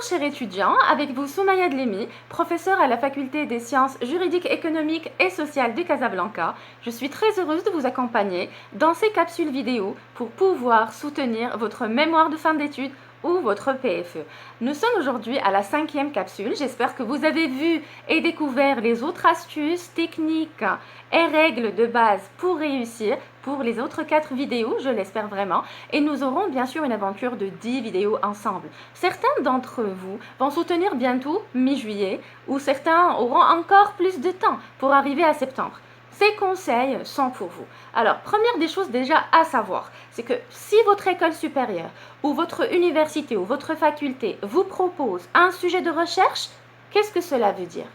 chers étudiants, avec vous Soumaya Dlemi, professeure à la faculté des sciences juridiques, économiques et sociales de Casablanca. Je suis très heureuse de vous accompagner dans ces capsules vidéo pour pouvoir soutenir votre mémoire de fin d'études ou votre PFE. Nous sommes aujourd'hui à la 5e capsule. J'espère que vous avez vu et découvert les autres astuces, techniques et règles de base pour réussir pour les autres 4 vidéos, je l'espère vraiment. Et nous aurons bien sûr une aventure de 10 vidéos ensemble. Certains d'entre vous vont soutenir bientôt mi-juillet ou certains auront encore plus de temps pour arriver à septembre. Ces conseils sont pour vous. Alors, première des choses déjà à savoir, c'est que si votre école supérieure ou votre université ou votre faculté vous propose un sujet de recherche, qu'est-ce que cela veut dire?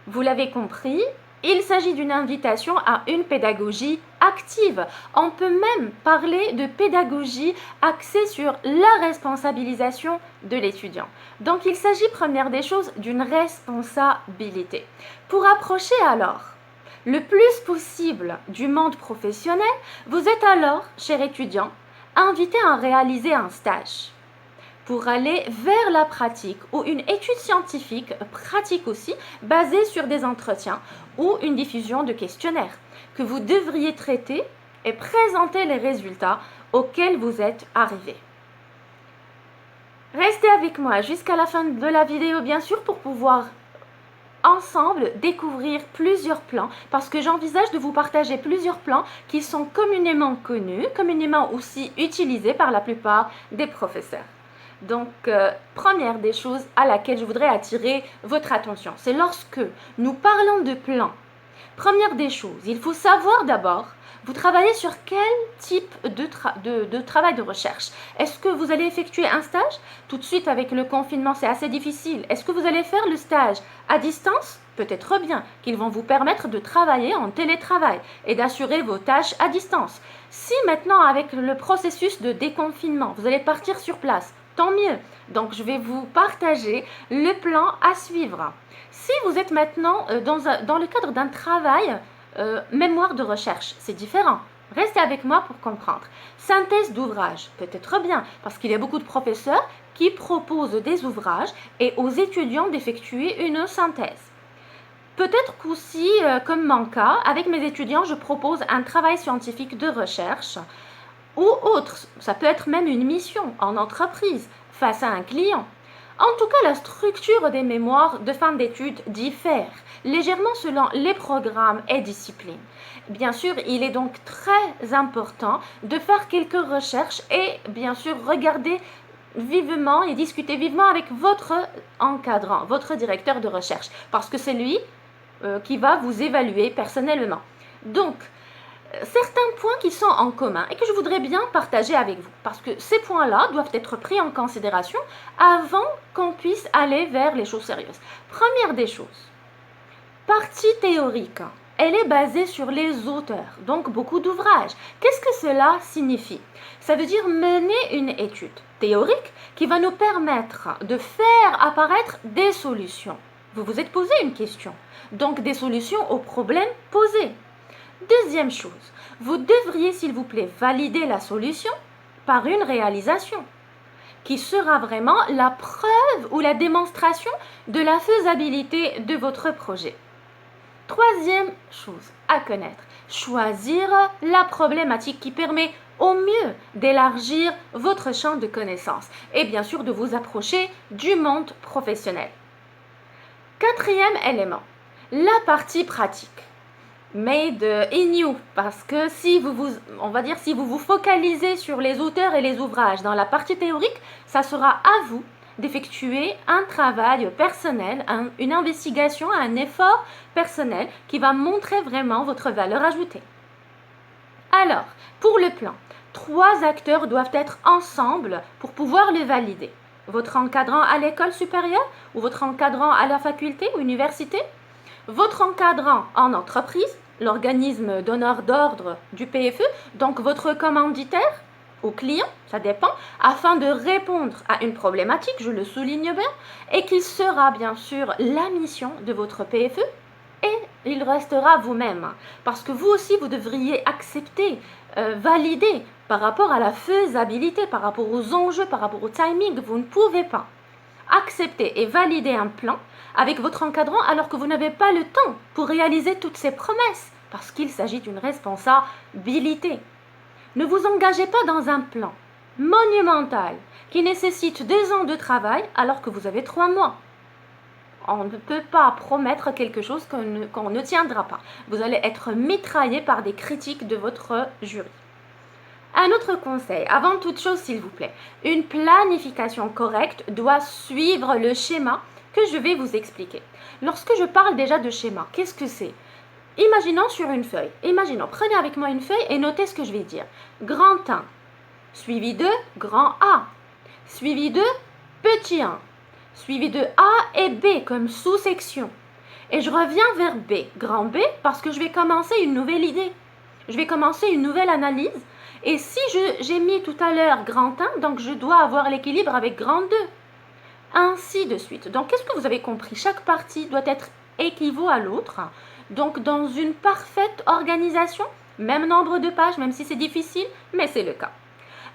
Vous l'avez compris, il s'agit d'une invitation à une pédagogie active. On peut même parler de pédagogie axée sur la responsabilisation de l'étudiant. Donc, il s'agit, première des choses, d'une responsabilité. Pour approcher alors le plus possible du monde professionnel, vous êtes alors, cher étudiant, invité à réaliser un stage pour aller vers la pratique ou une étude scientifique pratique aussi, basée sur des entretiens ou une diffusion de questionnaires que vous devriez traiter et présenter les résultats auxquels vous êtes arrivé. Restez avec moi jusqu'à la fin de la vidéo, bien sûr, pour pouvoir ensemble découvrir plusieurs plans, parce que j'envisage de vous partager plusieurs plans qui sont communément connus, communément aussi utilisés par la plupart des professeurs. Donc, première des choses à laquelle je voudrais attirer votre attention, c'est lorsque nous parlons de plans. Première des choses, il faut savoir d'abord, vous travaillez sur quel type de travail de recherche? Est-ce que vous allez effectuer un stage? Tout de suite, avec le confinement, c'est assez difficile. Est-ce que vous allez faire le stage à distance? Peut-être bien qu'ils vont vous permettre de travailler en télétravail et d'assurer vos tâches à distance. Si maintenant, avec le processus de déconfinement, vous allez partir sur place, tant mieux. Donc, je vais vous partager le plan à suivre. Si vous êtes maintenant dans le cadre d'un travail mémoire de recherche, c'est différent. Restez avec moi pour comprendre. Synthèse d'ouvrage, peut-être bien, parce qu'il y a beaucoup de professeurs qui proposent des ouvrages et aux étudiants d'effectuer une synthèse. Peut-être qu'aussi, comme mon cas, avec mes étudiants, je propose un travail scientifique de recherche ou autre. Ça peut être même une mission en entreprise face à un client. En tout cas, la structure des mémoires de fin d'études diffère légèrement selon les programmes et disciplines. Bien sûr, il est donc très important de faire quelques recherches et bien sûr regarder vivement et discuter vivement avec votre encadrant, votre directeur de recherche, parce que c'est lui qui va vous évaluer personnellement. Donc, certains points qui sont en commun et que je voudrais bien partager avec vous, parce que ces points-là doivent être pris en considération avant qu'on puisse aller vers les choses sérieuses. Première des choses, partie théorique, elle est basée sur les auteurs, donc beaucoup d'ouvrages. Qu'est-ce que cela signifie? Ça veut dire mener une étude théorique qui va nous permettre de faire apparaître des solutions. Vous vous êtes posé une question, donc des solutions aux problèmes posés. Deuxième chose, vous devriez, s'il vous plaît, valider la solution par une réalisation qui sera vraiment la preuve ou la démonstration de la faisabilité de votre projet. Troisième chose à connaître, choisir la problématique qui permet au mieux d'élargir votre champ de connaissances et bien sûr de vous approcher du monde professionnel. Quatrième élément, la partie pratique. Made in you, parce que si vous vous focalisez sur les auteurs et les ouvrages dans la partie théorique, ça sera à vous d'effectuer un travail personnel, une investigation, un effort personnel qui va montrer vraiment votre valeur ajoutée. Alors, pour le plan, 3 acteurs doivent être ensemble pour pouvoir le valider. Votre encadrant à l'école supérieure ou votre encadrant à la faculté ou université, votre encadrant en entreprise, l'organisme donneur d'ordre du PFE, donc votre commanditaire au client, ça dépend, afin de répondre à une problématique, je le souligne bien, et qu'il sera bien sûr la mission de votre PFE, et il restera vous-même, parce que vous aussi, vous devriez accepter, valider par rapport à la faisabilité, par rapport aux enjeux, par rapport au timing, vous ne pouvez pas. accepter et valider un plan avec votre encadrant alors que vous n'avez pas le temps pour réaliser toutes ces promesses parce qu'il s'agit d'une responsabilité. Ne vous engagez pas dans un plan monumental qui nécessite 2 ans de travail alors que vous avez 3 mois. On ne peut pas promettre quelque chose qu'on ne tiendra pas. Vous allez être mitraillé par des critiques de votre jury. Un autre conseil, avant toute chose s'il vous plaît, une planification correcte doit suivre le schéma que je vais vous expliquer. Lorsque je parle déjà de schéma, qu'est-ce que c'est? Imaginons sur une feuille, prenez avec moi une feuille et notez ce que je vais dire. Grand 1, suivi de grand A, suivi de petit 1, suivi de A et B comme sous-section. Et je reviens vers B, grand B, parce que je vais commencer une nouvelle idée. Je vais commencer une nouvelle analyse. Et si j'ai mis tout à l'heure grand 1, donc je dois avoir l'équilibre avec grand 2. Ainsi de suite. Donc, qu'est-ce que vous avez compris? Chaque partie doit être équivaut à l'autre. Donc, dans une parfaite organisation, même nombre de pages, même si c'est difficile, mais c'est le cas.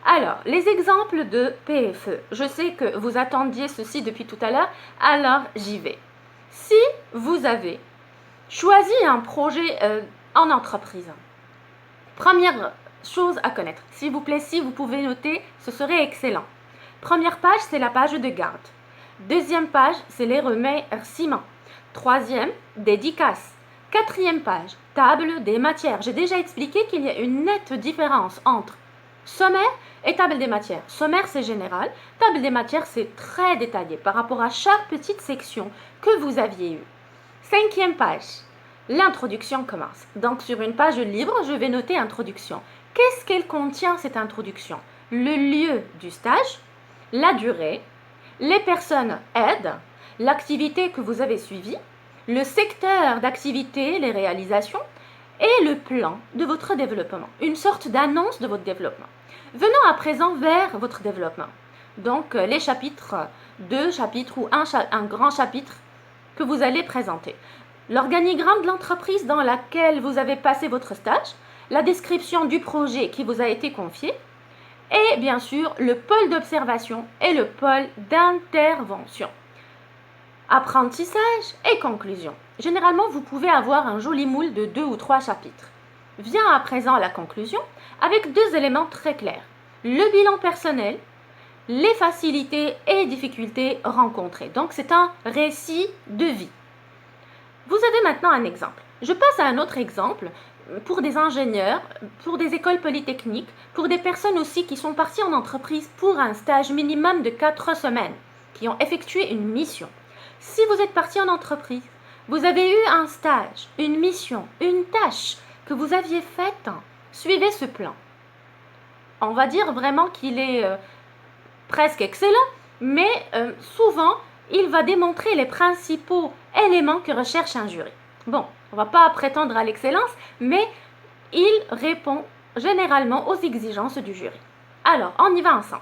Alors, les exemples de PFE. Je sais que vous attendiez ceci depuis tout à l'heure, alors j'y vais. Si vous avez choisi un projet en entreprise, première chose à connaître, s'il vous plaît, si vous pouvez noter, ce serait excellent. Première page, c'est la page de garde. Deuxième page, c'est les remerciements. Troisième, dédicace. Quatrième page, table des matières. J'ai déjà expliqué qu'il y a une nette différence entre sommaire et table des matières. Sommaire, c'est général. Table des matières, c'est très détaillé par rapport à chaque petite section que vous aviez eue. Cinquième page, l'introduction commence. Donc, sur une page libre, je vais noter introduction. Qu'est-ce qu'elle contient, cette introduction? Le lieu du stage, la durée, les personnes aident, l'activité que vous avez suivie, le secteur d'activité, les réalisations et le plan de votre développement. Une sorte d'annonce de votre développement. Venons à présent vers votre développement. Donc, les chapitres, 2 chapitres ou un grand chapitre que vous allez présenter. L'organigramme de l'entreprise dans laquelle vous avez passé votre stage, la description du projet qui vous a été confié et bien sûr le pôle d'observation et le pôle d'intervention. Apprentissage et conclusion. Généralement, vous pouvez avoir un joli moule de 2 ou 3 chapitres. Vient à présent la conclusion avec 2 éléments très clairs. Le bilan personnel, les facilités et difficultés rencontrées. Donc, c'est un récit de vie. Vous avez maintenant un exemple. Je passe à un autre exemple pour des ingénieurs, pour des écoles polytechniques, pour des personnes aussi qui sont parties en entreprise pour un stage minimum de 4 semaines, qui ont effectué une mission. Si vous êtes parti en entreprise, vous avez eu un stage, une mission, une tâche que vous aviez faite, suivez ce plan. On va dire vraiment qu'il est presque excellent, mais souvent, il va démontrer les principaux éléments que recherche un jury. Bon, on ne va pas prétendre à l'excellence, mais il répond généralement aux exigences du jury. Alors, on y va ensemble.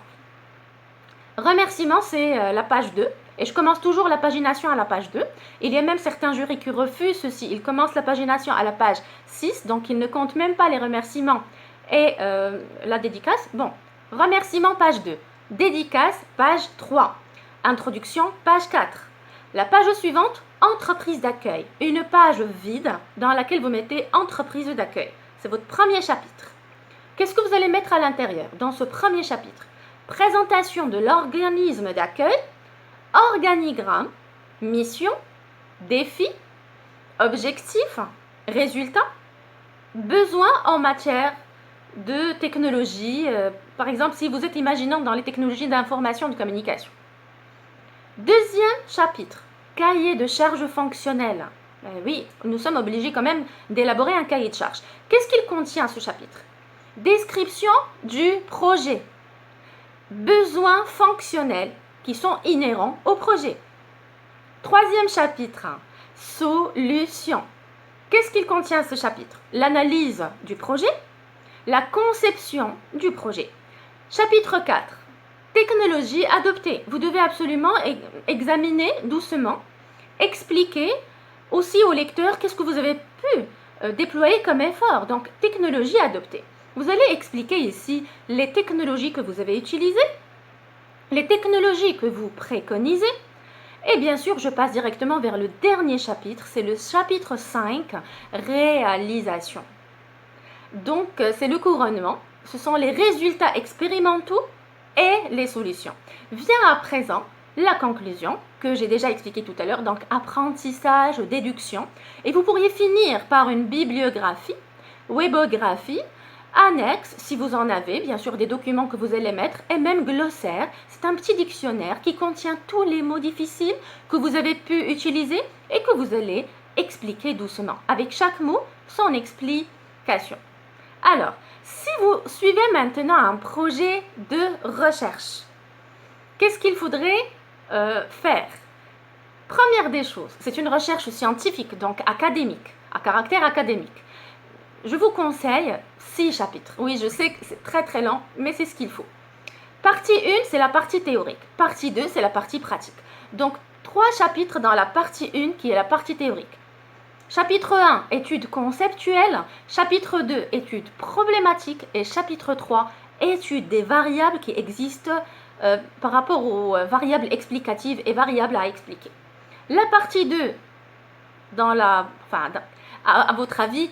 Remerciements, c'est la page 2. Et je commence toujours la pagination à la page 2. Il y a même certains jurys qui refusent ceci. Ils commencent la pagination à la page 6, donc ils ne comptent même pas les remerciements et la dédicace. Bon, remerciements, page 2. Dédicace, page 3. Introduction, page 4. La page suivante, entreprise d'accueil. Une page vide dans laquelle vous mettez entreprise d'accueil. C'est votre premier chapitre. Qu'est-ce que vous allez mettre à l'intérieur dans ce premier chapitre? Présentation de l'organisme d'accueil, organigramme, mission, défi, objectif, résultat, besoin en matière de technologie, par exemple si vous êtes imaginant dans les technologies d'information et de communication. Deuxième chapitre, cahier de charges fonctionnelles. Oui, nous sommes obligés quand même d'élaborer un cahier de charges. Qu'est-ce qu'il contient ce chapitre? Description du projet, besoins fonctionnels qui sont inhérents au projet. Troisième chapitre, solution. Qu'est-ce qu'il contient ce chapitre? L'analyse du projet, la conception du projet. Chapitre 4, technologie adoptée. Vous devez absolument examiner doucement, expliquer aussi au lecteur qu'est-ce que vous avez pu déployer comme effort. Donc, technologie adoptée. Vous allez expliquer ici les technologies que vous avez utilisées, les technologies que vous préconisez. Et bien sûr, je passe directement vers le dernier chapitre, c'est le chapitre 5, réalisation. Donc, c'est le couronnement, ce sont les résultats expérimentaux et les solutions. Vient à présent la conclusion, que j'ai déjà expliqué tout à l'heure, donc apprentissage, déduction. Et vous pourriez finir par une bibliographie, webographie, annexe, si vous en avez, bien sûr des documents que vous allez mettre, et même glossaire. C'est un petit dictionnaire qui contient tous les mots difficiles que vous avez pu utiliser et que vous allez expliquer doucement, avec chaque mot son explication. Alors, si vous suivez maintenant un projet de recherche, qu'est-ce qu'il faudrait faire? Première des choses, c'est une recherche scientifique, donc académique, à caractère académique. Je vous conseille 6 chapitres. Oui, je sais que c'est très très lent, mais c'est ce qu'il faut. Partie 1, c'est la partie théorique. Partie 2, c'est la partie pratique. Donc, 3 chapitres dans la partie 1, qui est la partie théorique. Chapitre 1, études conceptuelles. Chapitre 2, études problématiques. Et chapitre 3, études des variables qui existent par rapport aux variables explicatives et variables à expliquer. La partie 2, à votre avis,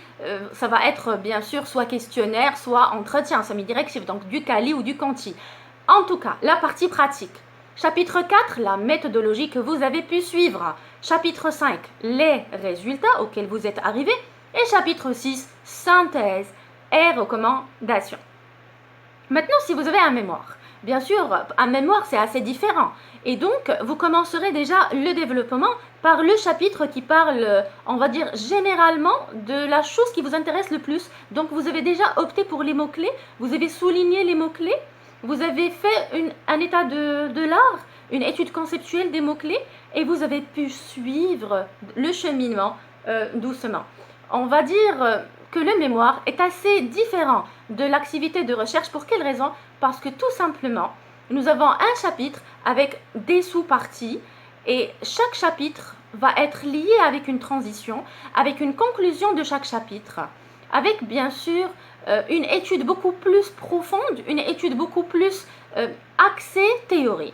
ça va être bien sûr soit questionnaire, soit entretien semi-directif, donc du quali ou du quanti. En tout cas, la partie pratique. Chapitre 4, la méthodologie que vous avez pu suivre. Chapitre 5, les résultats auxquels vous êtes arrivé. Et chapitre 6, synthèse et recommandations. Maintenant, si vous avez un mémoire, bien sûr, un mémoire, c'est assez différent. Et donc, vous commencerez déjà le développement par le chapitre qui parle, on va dire, généralement de la chose qui vous intéresse le plus. Donc, vous avez déjà opté pour les mots-clés, vous avez souligné les mots-clés, vous avez fait un état de l'art, une étude conceptuelle des mots-clés, et vous avez pu suivre le cheminement doucement. On va dire que le mémoire est assez différent de l'activité de recherche. Pour quelle raison? Parce que tout simplement, nous avons un chapitre avec des sous-parties et chaque chapitre va être lié avec une transition, avec une conclusion de chaque chapitre, avec bien sûr une étude beaucoup plus profonde, une étude beaucoup plus axée théorie.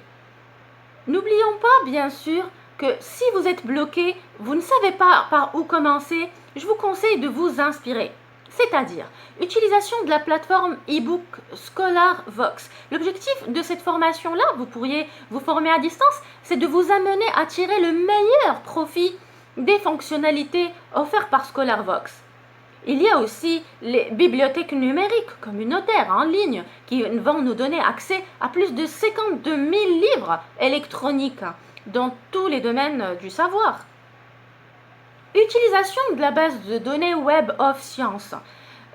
N'oublions pas bien sûr que si vous êtes bloqué, vous ne savez pas par où commencer, je vous conseille de vous inspirer. C'est-à-dire, utilisation de la plateforme e-book ScholarVox. L'objectif de cette formation-là, vous pourriez vous former à distance, c'est de vous amener à tirer le meilleur profit des fonctionnalités offertes par ScholarVox. Il y a aussi les bibliothèques numériques communautaires en ligne qui vont nous donner accès à plus de 52 000 livres électroniques dans tous les domaines du savoir. Utilisation de la base de données Web of Science.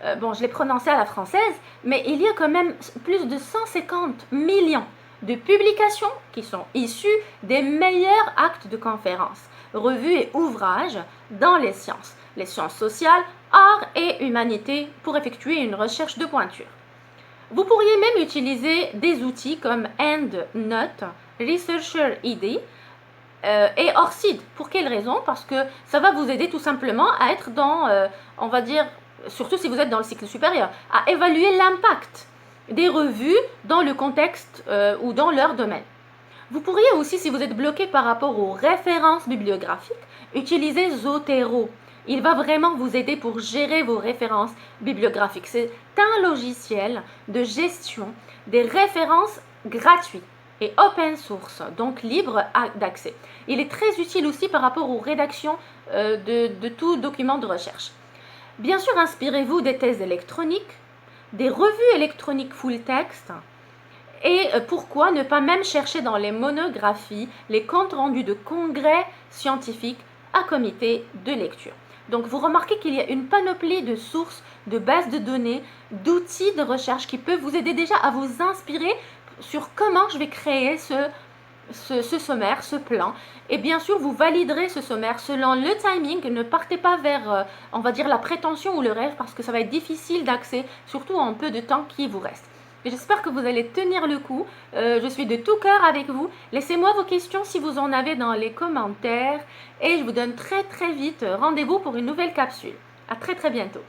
Je l'ai prononcé à la française, mais il y a quand même plus de 150 millions de publications qui sont issues des meilleurs actes de conférences, revues et ouvrages dans les sciences sociales, arts et humanités pour effectuer une recherche de pointure. Vous pourriez même utiliser des outils comme EndNote, ResearcherED, et ORCID. Pour quelle raison? Parce que ça va vous aider tout simplement à être dans, on va dire, surtout si vous êtes dans le cycle supérieur, à évaluer l'impact des revues dans le contexte ou dans leur domaine. Vous pourriez aussi, si vous êtes bloqué par rapport aux références bibliographiques, utiliser Zotero. Il va vraiment vous aider pour gérer vos références bibliographiques. C'est un logiciel de gestion des références gratuits et open source, donc libre d'accès. Il est très utile aussi par rapport aux rédactions de tout document de recherche. Bien sûr, inspirez-vous des thèses électroniques, des revues électroniques full text, et pourquoi ne pas même chercher dans les monographies, les comptes rendus de congrès scientifiques à comité de lecture. Donc vous remarquez qu'il y a une panoplie de sources, de bases de données, d'outils de recherche qui peuvent vous aider déjà à vous inspirer sur comment je vais créer ce sommaire, ce plan. Et bien sûr, vous validerez ce sommaire selon le timing. Ne partez pas vers, on va dire, la prétention ou le rêve parce que ça va être difficile d'accès, surtout en peu de temps qui vous reste. J'espère que vous allez tenir le coup. Je suis de tout cœur avec vous. Laissez-moi vos questions si vous en avez dans les commentaires. Et je vous donne très très vite rendez-vous pour une nouvelle capsule. À très très bientôt.